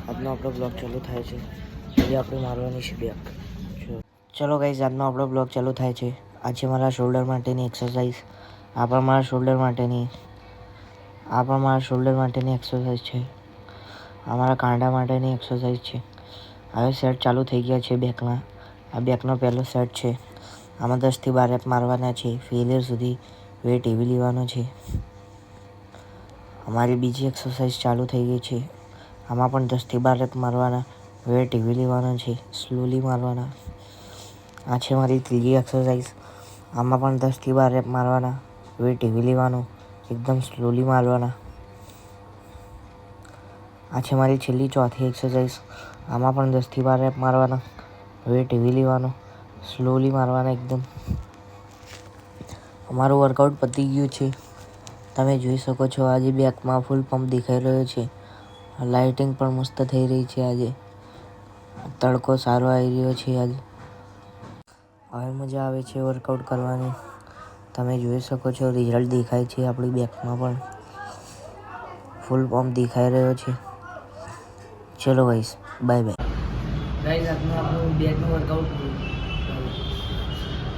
આજનો આપણો બ્લોગ ચાલુ થાય છે. આજે આપણે મારવાની છે બેક. ચલો ગાઈઝ, આજનો આપણો બ્લોગ ચાલુ થાય છે. આજે મારા શોલ્ડર માટેની એક્સરસાઇઝ. આ પણ મારા શોલ્ડર માટેની એક્સરસાઇઝ છે. આ મારા કાંડા માટેની એક્સરસાઇઝ છે. હવે સેટ ચાલુ થઈ ગયા છે બેકના. આ બેકનો પહેલો સેટ છે. આમાં 10 થી 12 રેપ મારવાના છે. ફેલિયર સુધી વેટ હેવી લેવાનો છે. અમારી બીજી એક્સરસાઇઝ ચાલુ થઈ ગઈ છે. આમાં પણ 10 થી 12 રેપ મારવાના. વેટ હેવી લેવાનો છે. સ્લોલી મારવાના. આ છે મારી ત્રીજી એક્સરસાઇઝ. આમાં પણ 10 થી 12 રેપ મારવાના. વેટ હેવી લેવાનું. એકદમ સ્લોલી મારવાના. આ છે મારી છેલ્લી ચોથી એક્સરસાઇઝ. આમાં પણ 10 થી 12 રેપ મારવાના. વેટ હેવી લેવાનું. સ્લોલી મારવાના એકદમ. અમારું વર્કઆઉટ પતી ગયું છે. તમે જોઈ શકો છો આજે બેકમાં ફૂલ પંપ દેખાઈ રહ્યો છે. લાઇટિંગ પણ મસ્ત થઈ રહી છે આજે. તડકો સારો આવી રહ્યો છે આજે. હવે મજા આવે છે વર્કઆઉટ કરવાની. તમે જોઈ શકો છો રિઝલ્ટ દેખાય છે આપણી બેકમાં પણ. ફૂલ પંપ દેખાઈ રહ્યો છે. ચલો ગાઈસ, બાય બાય. ગાઈસ, આજનું આપણું બેકનું વર્કઆઉટ